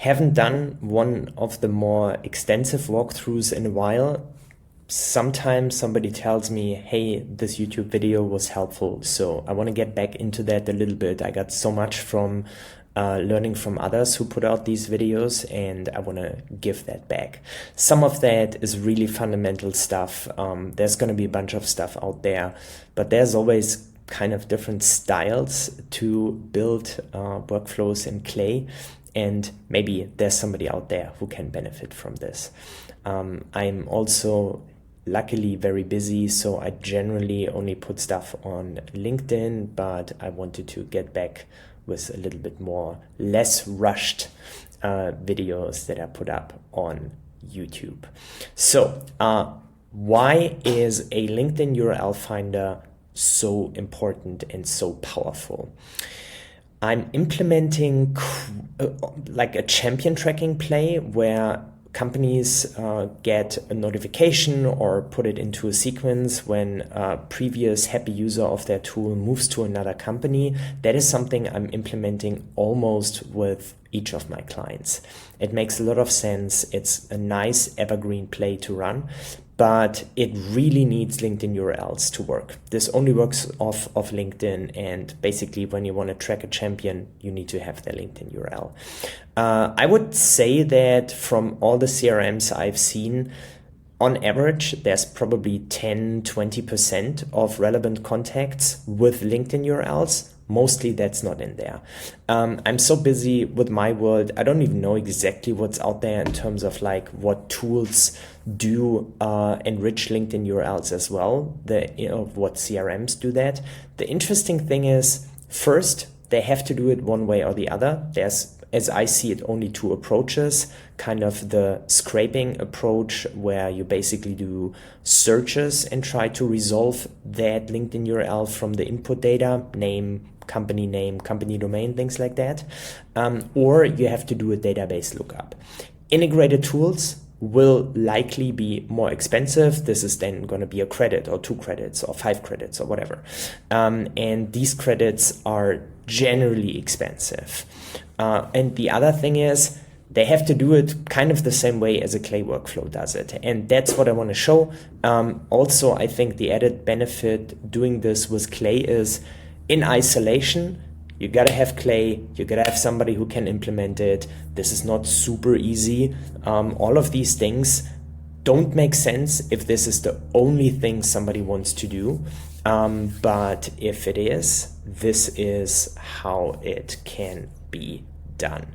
Haven't done one of the more extensive walkthroughs in a while. Sometimes somebody tells me, hey, this YouTube video was helpful, so I want to get back into that a little bit. I got so much from learning from others who put out these videos, and I want to give that back. Some of that is really fundamental stuff. There's going to be a bunch of stuff out there, but there's always kind of different styles to build workflows in Clay, and maybe there's somebody out there who can benefit from this. I'm also luckily very busy, so I generally only put stuff on LinkedIn, but I wanted to get back with a little bit more less rushed videos that I put up on YouTube. So why is a LinkedIn URL finder so important and so powerful? I'm implementing like a champion tracking play where companies get a notification or put it into a sequence when a previous happy user of their tool moves to another company. That is something I'm implementing almost with each of my clients. It makes a lot of sense. It's a nice evergreen play to run, but it really needs LinkedIn URLs to work. This only works off of LinkedIn, and basically when you want to track a champion, you need to have their LinkedIn URL. I would say that from all the CRMs I've seen, on average, there's probably 10-20% of relevant contacts with LinkedIn URLs. Mostly that's not in there. I'm so busy with my world, I don't even know exactly what's out there in terms of like what tools do enrich LinkedIn URLs as well, what CRMs do that. The interesting thing is, first, they have to do it one way or the other. There's, as I see it, only two approaches, kind of the scraping approach where you basically do searches and try to resolve that LinkedIn URL from the input data, name, company domain, things like that. Or you have to do a database lookup. Integrated tools will likely be more expensive. This is then going to be a credit or 2 credits or 5 credits or whatever. And these credits are generally expensive. And the other thing is, they have to do it kind of the same way as a Clay workflow does it. And that's what I want to show. Also, I think the added benefit doing this with Clay is, in isolation, you gotta have Clay, you gotta have somebody who can implement it. This is not super easy. All of these things don't make sense if this is the only thing somebody wants to do. But if it is, this is how it can be done.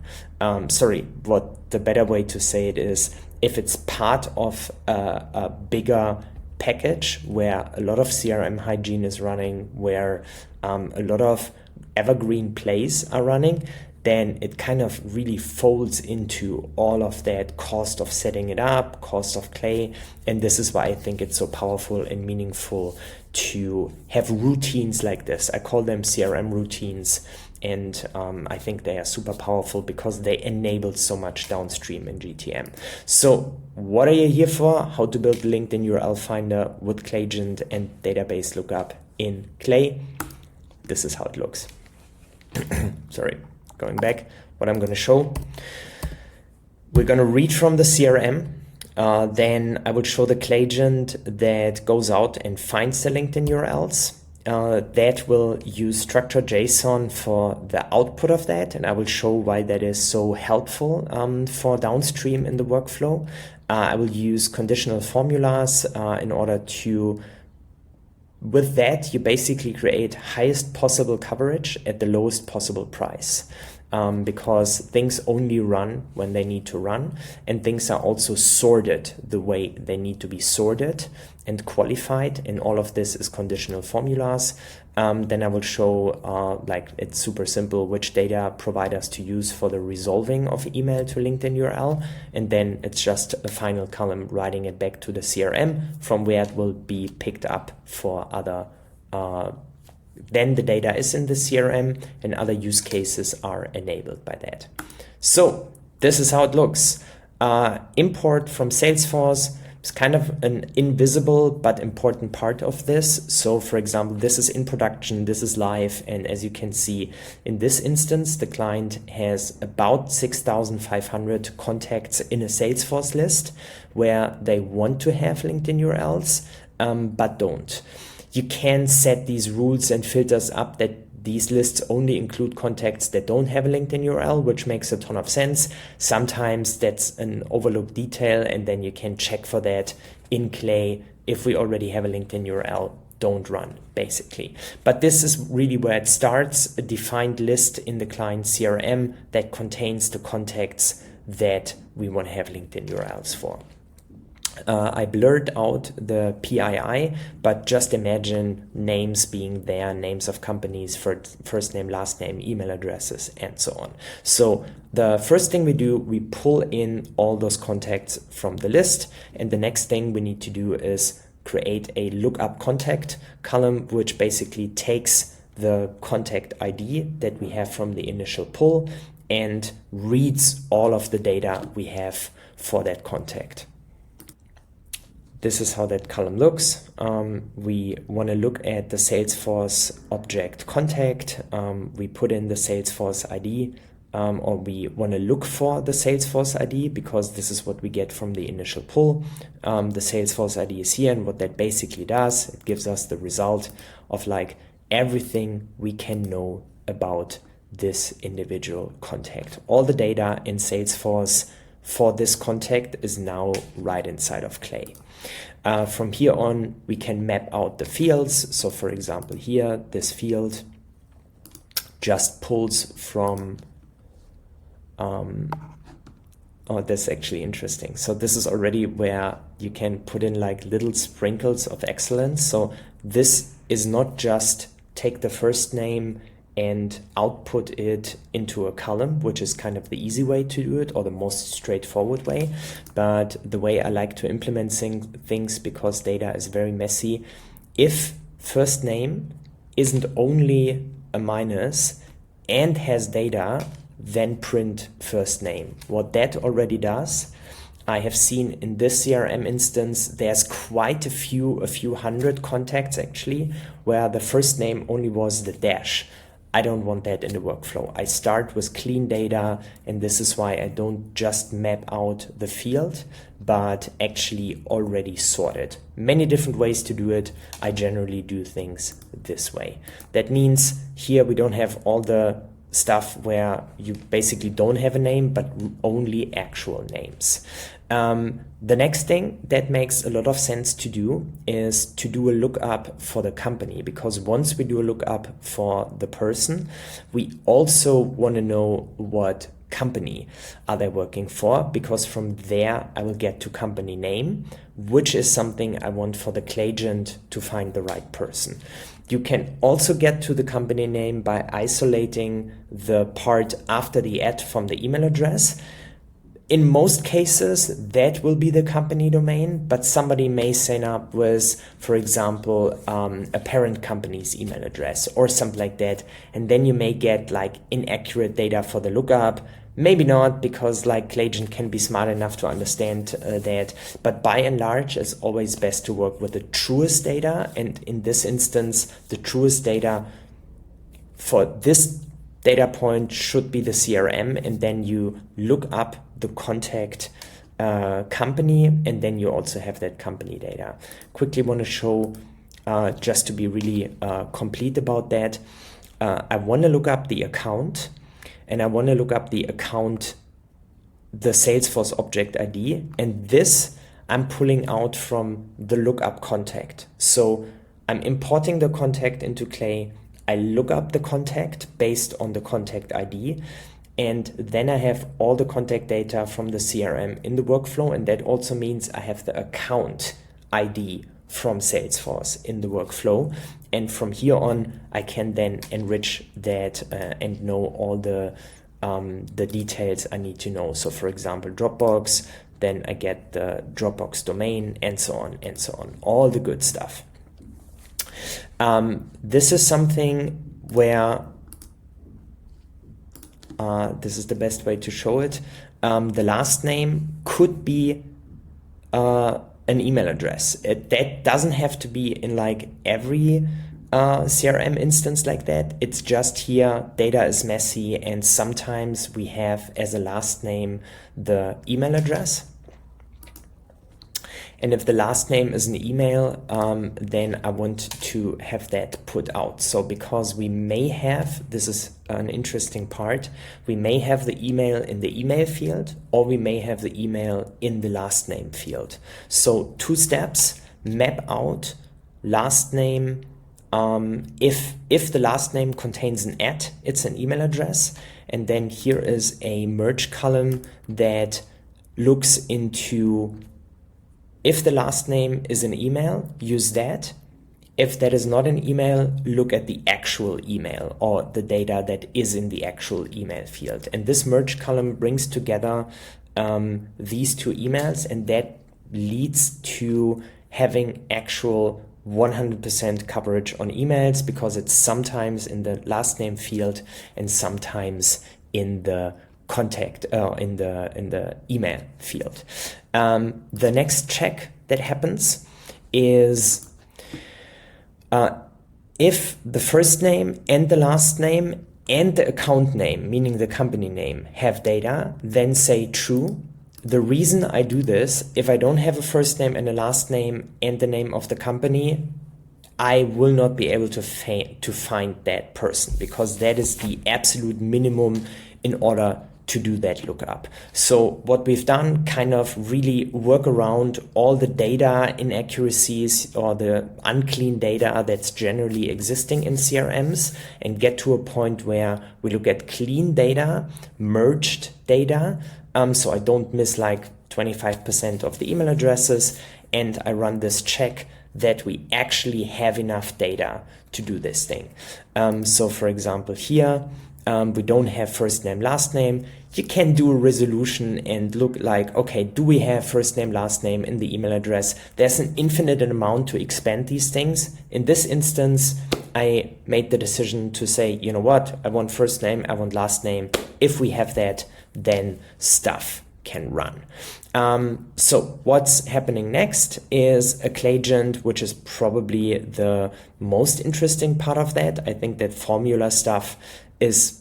Sorry, what the better way to say it is, if it's part of a bigger package where a lot of CRM hygiene is running, where a lot of evergreen plays are running, then it kind of really folds into all of that cost of setting it up, cost of Clay. And this is why I think it's so powerful and meaningful to have routines like this. I call them CRM routines. And I think they are super powerful because they enable so much downstream in GTM. So what are you here for? How to build LinkedIn URL Finder with Claygent and database lookup in Clay. This is how it looks. Sorry, going back. What I'm going to show. We're going to read from the CRM. Then I will show the Claygent that goes out and finds the LinkedIn URLs. That will use structured JSON for the output of that, and I will show why that is so helpful for downstream in the workflow. I will use conditional formulas in order to, with that, you basically create highest possible coverage at the lowest possible price. Because things only run when they need to run, and things are also sorted the way they need to be sorted and qualified, and all of this is conditional formulas. Then I will show, like, it's super simple, which data providers to use for the resolving of email to LinkedIn URL, and then it's just a final column writing it back to the CRM from where it will be picked up for other then the data is in the CRM and other use cases are enabled by that. So this is how it looks. Import from Salesforce, It's kind of an invisible but important part of this. So for example, this is in production, this is live, and as you can see in this instance, the client has about 6,500 contacts in a Salesforce list where they want to have LinkedIn URLs, but don't. You can set these rules and filters up that these lists only include contacts that don't have a LinkedIn URL, which makes a ton of sense. Sometimes that's an overlooked detail, and then you can check for that in Clay. If we already have a LinkedIn URL, don't run, basically. But this is really where it starts, a defined list in the client CRM that contains the contacts that we want to have LinkedIn URLs for. I blurred out the PII, but just imagine names being there, names of companies, first name, last name, email addresses, and so on. So the first thing we do, we pull in all those contacts from the list. And the next thing we need to do is create a lookup contact column, which basically takes the contact ID that we have from the initial pull and reads all of the data we have for that contact. This is how that column looks. We want to look at the Salesforce object contact. We put in the Salesforce ID, or we want to look for the Salesforce ID because this is what we get from the initial pull. The Salesforce ID is here, and what that basically does, it gives us the result of like everything we can know about this individual contact. All the data in Salesforce for this contact is now right inside of Clay. From here on, we can map out the fields. So for example, here, this field just pulls from, oh, that's actually interesting. So this is already where you can put in like little sprinkles of excellence. So this is not just take the first name and output it into a column, which is kind of the easy way to do it, or the most straightforward way. But the way I like to implement things, because data is very messy, if first name isn't only a minus and has data, then print first name. What that already does, I have seen in this CRM instance, there's quite a few hundred contacts actually, where the first name only was the dash. I don't want that in the workflow. I start with clean data, and this is why I don't just map out the field, but actually already sort it. Many different ways to do it. I generally do things this way. That means here we don't have all the stuff where you basically don't have a name, but only actual names. The next thing that makes a lot of sense to do is to do a lookup for the company, because once we do a lookup for the person, we also want to know what company are they working for, because from there I will get to company name, which is something I want for the Claygent to find the right person. You can also get to the company name by isolating the part after the @ from the email address. In most cases, that will be the company domain, but somebody may sign up with, for example, a parent company's email address or something like that. And then you may get like inaccurate data for the lookup. Maybe not, because like Claygent can be smart enough to understand that. But by and large, it's always best to work with the truest data. And in this instance, the truest data for this data point should be the CRM, and then you look up the contact company, and then you also have that company data. Quickly want to show, just to be really complete about that, I want to look up the account, and I want to look up the account, the Salesforce object ID, and this I'm pulling out from the lookup contact. So I'm importing the contact into Clay. I look up the contact based on the contact ID, and then I have all the contact data from the CRM in the workflow, and that also means I have the account ID from Salesforce in the workflow. And from here on, I can then enrich that and know all the details I need to know. So for example, Dropbox, then I get the Dropbox domain, and so on, all the good stuff. This is something where this is the best way to show it. The last name could be a an email address. That doesn't have to be in like every CRM instance like that. It's just here, data is messy, and sometimes we have as a last name the email address. And if the last name is an email, then I want to have that put out. So because we may have, this is an interesting part, we may have the email in the email field, or we may have the email in the last name field. So 2 steps, map out last name. If the last name contains an @ it's an email address. And then here is a merge column that looks into, if the last name is an email, use that. If that is not an email, look at the actual email or the data that is in the actual email field. And this merge column brings together these 2 emails, and that leads to having actual 100% coverage on emails, because it's sometimes in the last name field and sometimes in the contact in the email field. The next check that happens is if the first name and the last name and the account name, meaning the company name, have data, then say true. The reason I do this, if I don't have a first name and a last name and the name of the company, I will not be able to find that person, because that is the absolute minimum in order to do that lookup. So what we've done, kind of really work around all the data inaccuracies or the unclean data that's generally existing in CRMs, and get to a point where we look at clean data, merged data, so I don't miss like 25% of the email addresses, and I run this check that we actually have enough data to do this thing. So for example here, we don't have first name, last name. You can do a resolution and look like, okay, do we have first name, last name in the email address? There's an infinite amount to expand these things. In this instance, I made the decision to say, you know what, I want first name, I want last name. If we have that, then stuff can run. So what's happening next is a Claygent, which is probably the most interesting part of that. I think that formula stuff is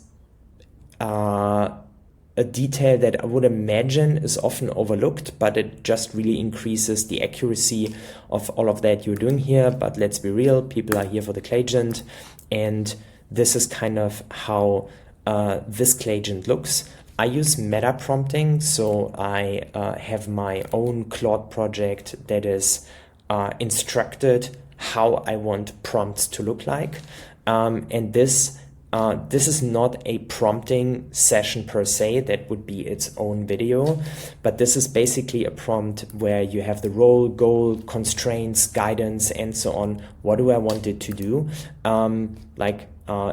a detail that I would imagine is often overlooked, but it just really increases the accuracy of all of that you're doing here. But let's be real, people are here for the Claygent, and this is kind of how this Claygent looks. I use meta prompting, so I have my own Claude project that is instructed how I want prompts to look like, and this is not a prompting session per se, that would be its own video, but this is basically a prompt where you have the role, goal, constraints, guidance, and so on. What do I want it to do?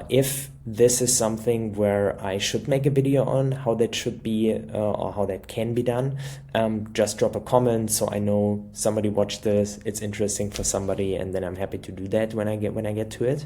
If this is something where I should make a video on how that should be or how that can be done, just drop a comment so I know somebody watched this, it's interesting for somebody, and then I'm happy to do that when I get to it.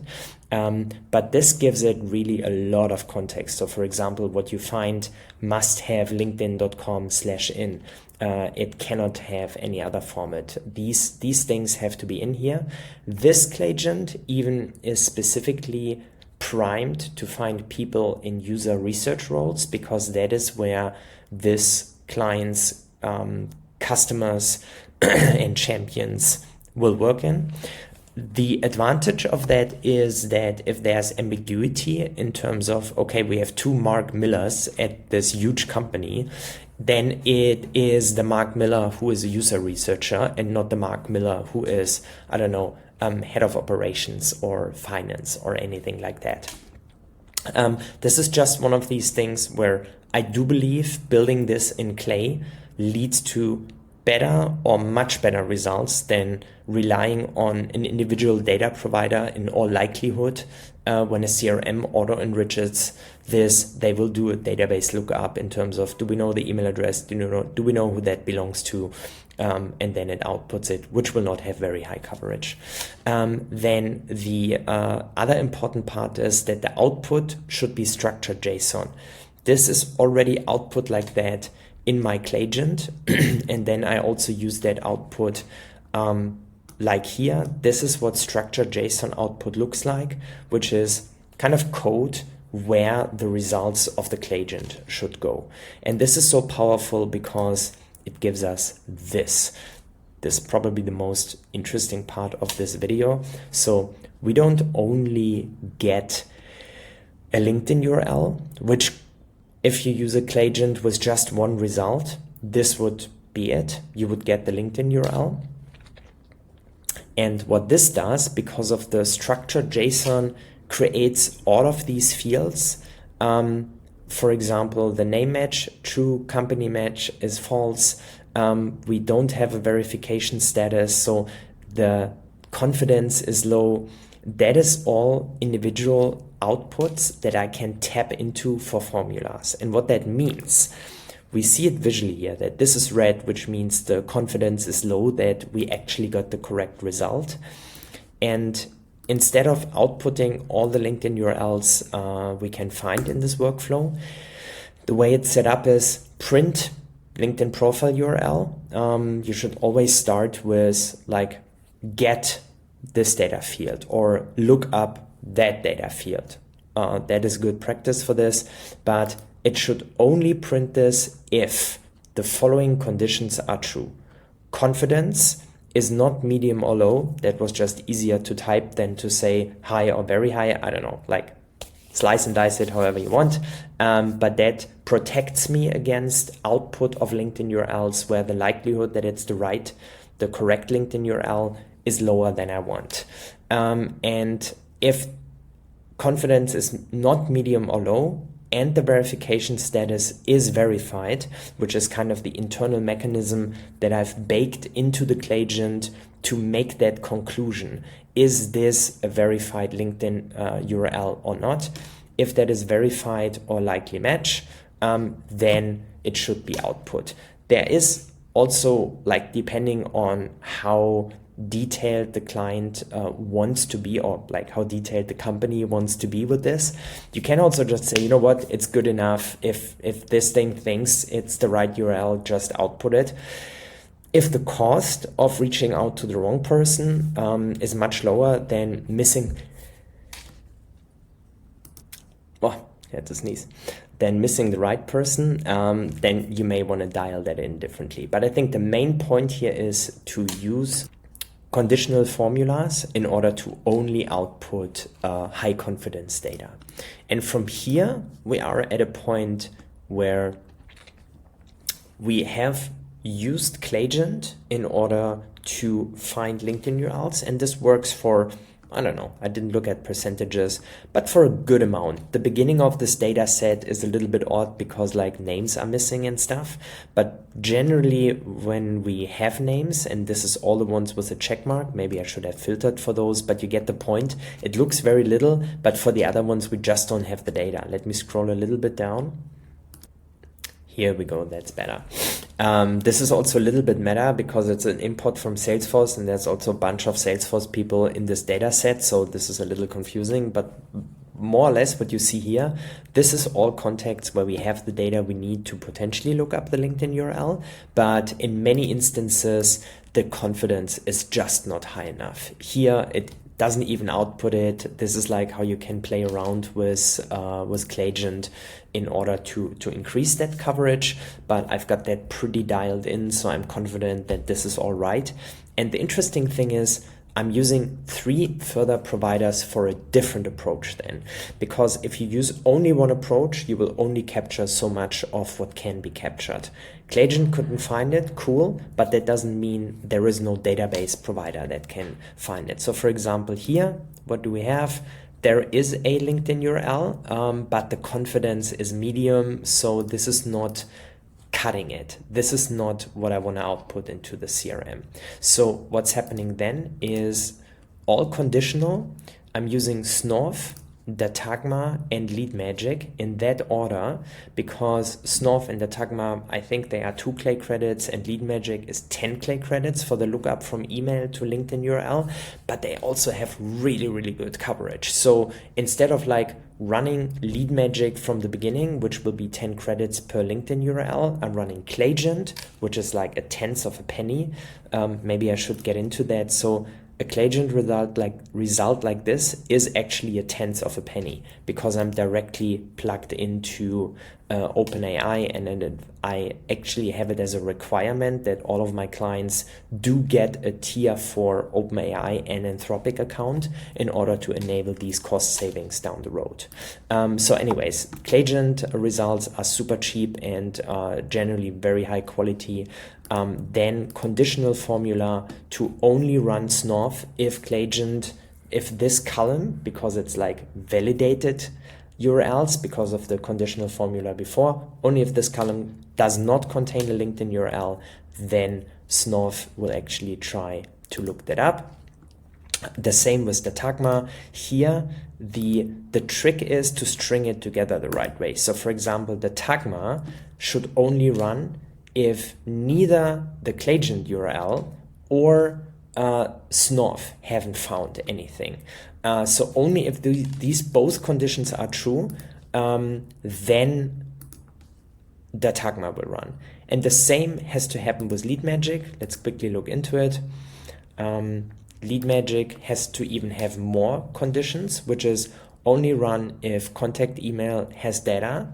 But this gives it really a lot of context. So for example, what you find must have linkedin.com/in. It cannot have any other format. These things have to be in here. This Claygent even is specifically primed to find people in user research roles, because that is where this client's customers and champions will work in. The advantage of that is that if there's ambiguity in terms of, okay, we have 2 Mark Millers at this huge company, then it is the Mark Miller who is a user researcher and not the Mark Miller who is, I don't know, head of operations or finance or anything like that. This is just one of these things where I do believe building this in Clay leads to better or much better results than relying on an individual data provider. In all likelihood, when a CRM auto enriches this, they will do a database lookup in terms of, do we know the email address? Do we know who that belongs to? And then it outputs it, which will not have very high coverage. Then the other important part is that the output should be structured JSON. This is already output like that in my Claygent. And then I also use that output like here. This is what structured JSON output looks like, which is kind of code where the results of the Claygent should go. And this is so powerful because it gives us this. This is probably the most interesting part of this video. So we don't only get a LinkedIn URL, which if you use a Claygent with just one result, this would be it. You would get the LinkedIn URL. And what this does, because of the structured JSON, creates all of these fields. For example, the name match, true, company match is false. We don't have a verification status, so the confidence is low. That is all individual outputs that I can tap into for formulas. And what that means, we see it visually here, that this is red, which means the confidence is low, that we actually got the correct result. And instead of outputting all the LinkedIn URLs we can find in this workflow, the way it's set up is print LinkedIn profile URL. You should always start with like get this data field or look up that data field. That is good practice for this, but it should only print this if the following conditions are true. Confidence is not medium or low. That was just easier to type than to say high or very high. I don't know, like slice and dice it however you want. But that protects me against output of LinkedIn URLs where the likelihood that it's the correct LinkedIn URL is lower than I want. And if confidence is not medium or low and the verification status is verified, which is kind of the internal mechanism that I've baked into the Claygent to make that conclusion. Is this a verified LinkedIn URL or not? If that is verified or likely match, then it should be output. There is also, like, depending on how detailed the client wants to be, or like how detailed the company wants to be with this, you can also just say, you know what, it's good enough. If this thing thinks it's the right URL, just output it. If the cost of reaching out to the wrong person is much lower than missing, then missing the right person, then you may want to dial that in differently. But I think the main point here is to use conditional formulas in order to only output high confidence data. And from here, we are at a point where we have used Claygent in order to find LinkedIn URLs. And this works for, I don't know, I didn't look at percentages, but for a good amount. The beginning of this data set is a little bit odd because like names are missing and stuff. But generally when we have names, and this is all the ones with a check mark, maybe I should have filtered for those, but you get the point. It looks very little, but for the other ones, we just don't have the data. Let me scroll a little bit down. Here we go, that's better. This is also a little bit meta because it's an import from Salesforce, and there's also a bunch of Salesforce people in this data set, so this is a little confusing, but more or less what you see here, this is all contexts where we have the data we need to potentially look up the LinkedIn URL, but in many instances, the confidence is just not high enough. Here, it doesn't even output it. This is like how you can play around with Claygent in order to increase that coverage, but I've got that pretty dialed in, so I'm confident that this is all right. And the interesting thing is I'm using 3 further providers for a different approach then, because if you use only one approach, you will only capture so much of what can be captured. Claygent couldn't find it, cool, but that doesn't mean there is no database provider that can find it. So for example here, what do we have? There is a LinkedIn URL, but the confidence is medium, so this is not cutting it. This is not what I want to output into the CRM. So what's happening then is all conditional. I'm using Snov, Datagma, and LeadMagic in that order, because Snov and Datagma, I think they are 2 Clay credits, and LeadMagic is 10 Clay credits for the lookup from email to LinkedIn URL, but they also have really, really good coverage. So instead of like running LeadMagic from the beginning, which will be 10 credits per LinkedIn URL. I'm running Claygent, which is like a tenth of a penny. Maybe I should get into that. So a Claygent result like this is actually a tenth of a penny because I'm directly plugged into OpenAI, and then I actually have it as a requirement that all of my clients do get a tier 4 OpenAI and Anthropic account in order to enable these cost savings down the road. So anyways, Claygent results are super cheap and generally very high quality. Then conditional formula to only run Snov if Claygent, if this column, because it's like validated URLs because of the conditional formula before, only if this column does not contain a LinkedIn URL, then Snov will actually try to look that up. The same with Datagma. Here, the trick is to string it together the right way. So for example, Datagma should only run if neither the Claygent URL or Snov haven't found anything. So only if these both conditions are true, then Datagma will run. And the same has to happen with LeadMagic. Let's quickly look into it. LeadMagic has to even have more conditions, which is only run if contact email has data.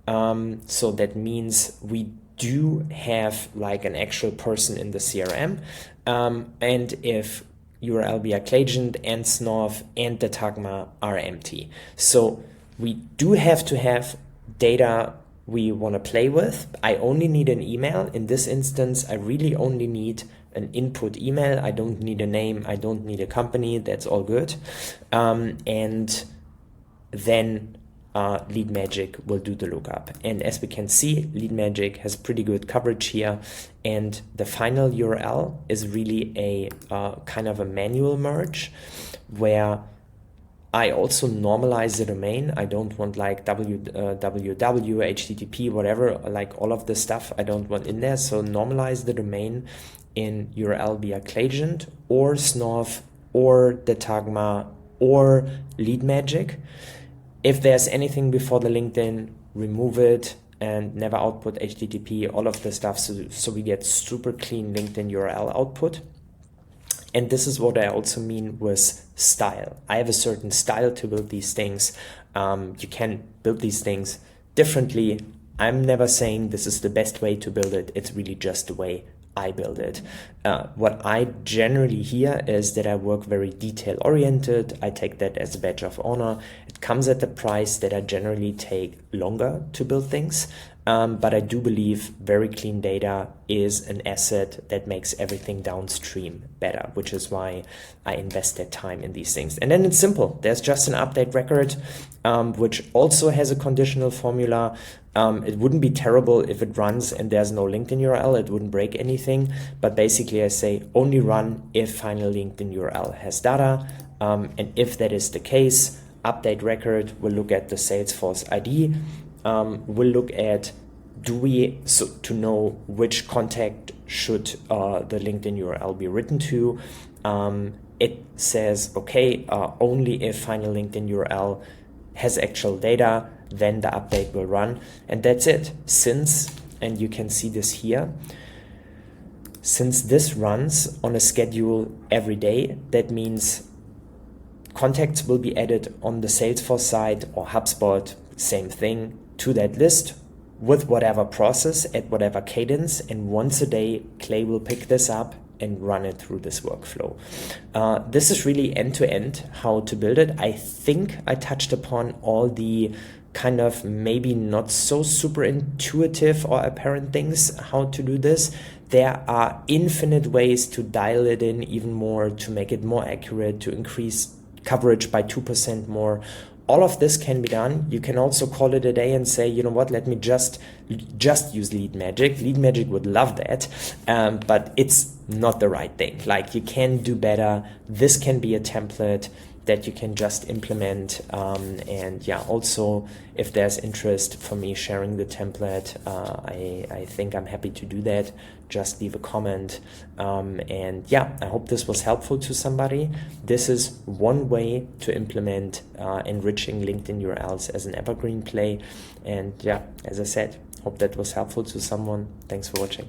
So that means we do have like an actual person in the CRM, and if URL via Claygent and Snov and Datagma are empty. So we do have to have data we want to play with. I only need an email. In this instance, I really only need an input email. I don't need a name. I don't need a company. That's all good. And then LeadMagic will do the lookup. And as we can see, LeadMagic has pretty good coverage here. And the final URL is really a kind of a manual merge where I also normalize the domain. I don't want like www, HTTP, whatever, like all of this stuff I don't want in there. So normalize the domain in URL via Claygent or Snov or Datagma or LeadMagic. If there's anything before the LinkedIn, remove it and never output HTTP, all of the stuff, so we get super clean LinkedIn URL output. And this is what I also mean with style. I have a certain style to build these things. You can build these things differently. I'm never saying this is the best way to build it. It's really just the way I build it. What I generally hear is that I work very detail oriented. I take that as a badge of honor. It comes at the price that I generally take longer to build things. But I do believe very clean data is an asset that makes everything downstream better, which is why I invest that time in these things. And then it's simple. There's just an update record, which also has a conditional formula. It wouldn't be terrible if it runs and there's no LinkedIn URL. It wouldn't break anything. But basically I say only run if final LinkedIn URL has data. And if that is the case, update record will look at the Salesforce ID. We'll look at to know which contact should the LinkedIn URL be written to. It says, okay, only if final LinkedIn URL has actual data, then the update will run. And that's it. And you can see this here, since this runs on a schedule every day, that means contacts will be added on the Salesforce side or HubSpot, same thing, to that list with whatever process at whatever cadence, and once a day Clay will pick this up and run it through this workflow. This is really end-to-end how to build it. I think I touched upon all the kind of maybe not so super intuitive or apparent things how to do this. There are infinite ways to dial it in even more, to make it more accurate, to increase coverage by 2% more. All of this can be done. You can also call it a day and say, you know what, let me just use LeadMagic. LeadMagic would love that, but it's not the right thing. Like, you can do better. This can be a template. that you can just implement. And yeah, also if there's interest for me sharing the template, I think I'm happy to do that. Just leave a comment. And yeah, I hope this was helpful to somebody. This is one way to implement enriching LinkedIn URLs as an evergreen play. And yeah, as I said, hope that was helpful to someone. Thanks for watching.